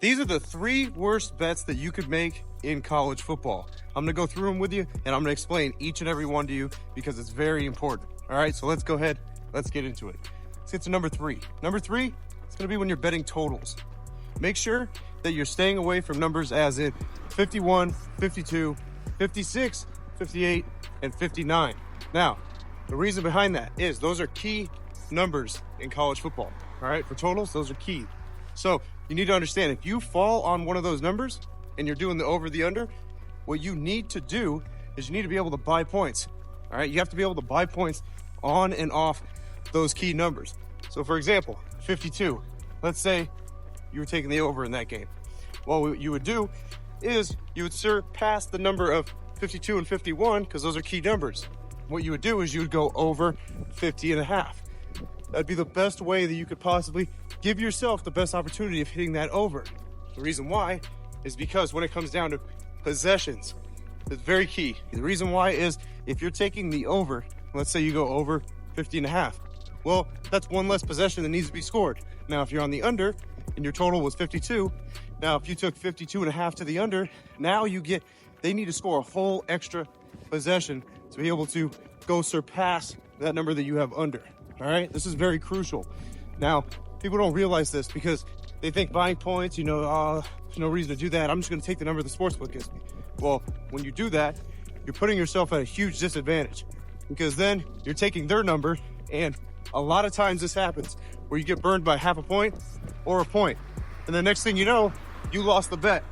These are the 3 worst bets that you could make in college football. I'm going to go through them with you, and I'm going to explain each and every one to you because it's very important. All right, so let's go ahead. Let's get into it. Let's get to number 3. Number 3, it's going to be when you're betting totals. Make sure that you're staying away from numbers as in 51, 52, 56, 58, and 59. Now, the reason behind that is those are key numbers in college football. All right, for totals, those are key. So you need to understand, if you fall on one of those numbers and you're doing the over, the under, what you need to do is you need to be able to buy points. All right, you have to be able to buy points on and off those key numbers. So for example, 52, let's say you were taking the over in that game. Well, what you would do is you would surpass the number of 52 and 51 because those are key numbers. What you would do is you would go over 50 and a half. That'd be the best way that you could possibly give yourself the best opportunity of hitting that over. The reason why is because when it comes down to possessions, it's very key. The reason why is if you're taking the over, let's say you go over 50 and a half. Well, that's one less possession that needs to be scored. Now, if you're on the under and your total was 52, now if you took 52 and a half to the under, now they need to score a whole extra possession to be able to go surpass that number that you have under. All right, this is very crucial. Now, people don't realize this because they think buying points, there's no reason to do that. I'm just going to take the number the sportsbook gives me. Well, when you do that, you're putting yourself at a huge disadvantage because then you're taking their number, and a lot of times this happens where you get burned by half a point or a point. And the next thing you know, you lost the bet.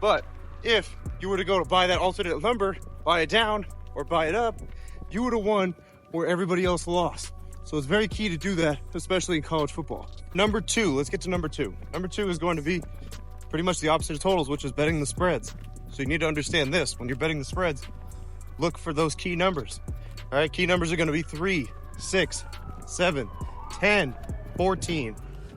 But if you were to go to buy that alternate number, buy it down or buy it up, you would have won where everybody else lost. So it's very key to do that, especially in college football. Number 2, let's get to number 2. Number 2 is going to be pretty much the opposite of totals, which is betting the spreads. So you need to understand this. When you're betting the spreads, look for those key numbers. All right, key numbers are going to be 3, 6, 7, 10, 14,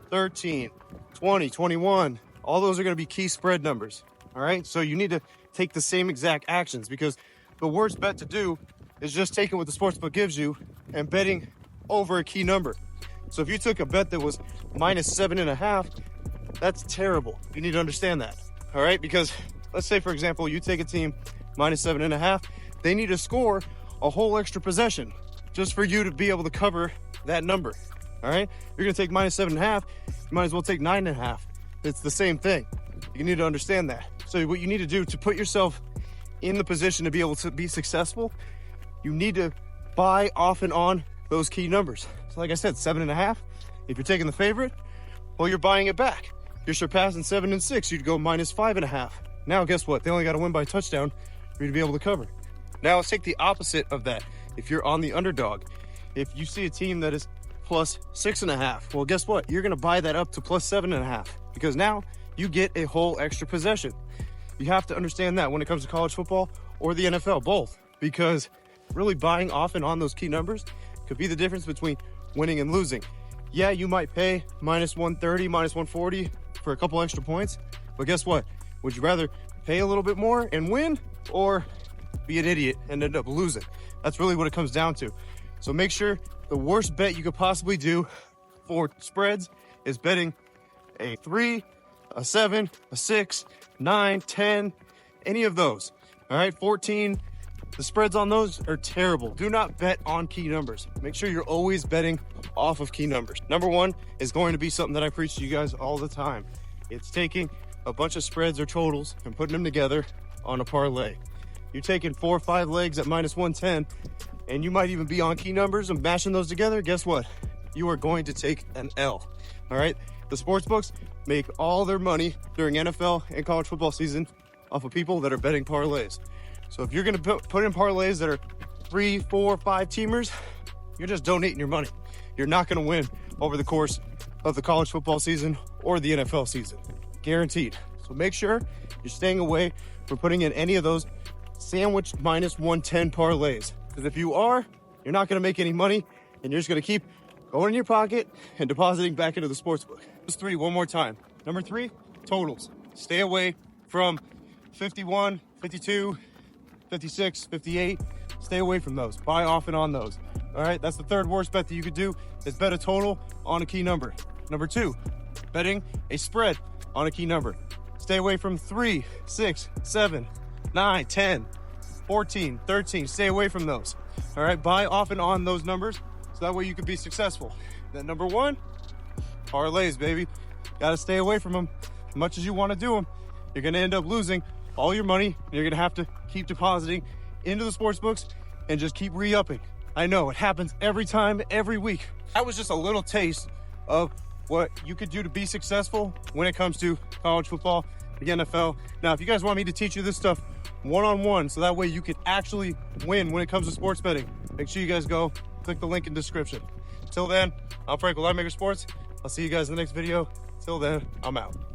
13, 20, 21. All those are going to be key spread numbers. All right, so you need to take the same exact actions because the worst bet to do is just taking what the sportsbook gives you and betting over a key number. So if you took a bet that was minus 7.5, that's terrible. You need to understand that. All right, because let's say, for example, you take a team minus 7.5, they need to score a whole extra possession just for you to be able to cover that number. All right, you're gonna take minus 7.5, you might as well take 9.5. It's the same thing. You need to understand that. So what you need to do to put yourself in the position to be able to be successful, you need to buy off and on those key numbers. So like I said, 7.5, if you're taking the favorite, well, you're buying it back. You're surpassing 7 and 6, you'd go minus 5.5. Now, guess what? They only got to win by a touchdown for you to be able to cover. Now, let's take the opposite of that. If you're on the underdog, if you see a team that is plus 6.5, well, guess what? You're going to buy that up to plus 7.5 because now you get a whole extra possession. You have to understand that when it comes to college football or the NFL, both, because really buying off and on those key numbers could be the difference between winning and losing. Yeah, you might pay minus 130, minus 140 for a couple extra points, but guess what? Would you rather pay a little bit more and win or be an idiot and end up losing? That's really what it comes down to. So make sure the worst bet you could possibly do for spreads is betting a 3, a 7, a 6, 9, 10, any of those. All right, 14. The spreads on those are terrible. Do not bet on key numbers. Make sure you're always betting off of key numbers. Number 1 is going to be something that I preach to you guys all the time. It's taking a bunch of spreads or totals and putting them together on a parlay. You're taking 4 or 5 legs at minus 110, and you might even be on key numbers and mashing those together. Guess what? You are going to take an L. All right? The sports books make all their money during NFL and college football season off of people that are betting parlays. So if you're going to put in parlays that are 3, 4, 5 teamers, you're just donating your money. You're not going to win over the course of the college football season or the NFL season. Guaranteed. So make sure you're staying away from putting in any of those sandwich minus 110 parlays. Because if you are, you're not going to make any money and you're just going to keep going in your pocket and depositing back into the sportsbook. Those 3, one more time. Number 3, totals. Stay away from 51, 52, 56, 58. Stay away from those. Buy off and on those. All right, that's the 3rd worst bet that you could do is bet a total on a key number. Number 2, betting a spread on a key number. Stay away from 3, 6, 7, 9, 10, 14, 13. Stay away from those. All right, buy off and on those numbers so that way you can be successful. Then number 1, parlays, baby. Got to stay away from them. As much as you want to do them, you're going to end up losing all your money. You're going to have to keep depositing into the sports books and just keep re-upping. I know it happens every time, every week. That was just a little taste of what you could do to be successful when it comes to college football, the NFL. Now, if you guys want me to teach you this stuff one-on-one so that way you can actually win when it comes to sports betting, make sure you guys go click the link in the description. Till then, I'm Frank with Linemaker Sports. I'll see you guys in the next video. Till then, I'm out.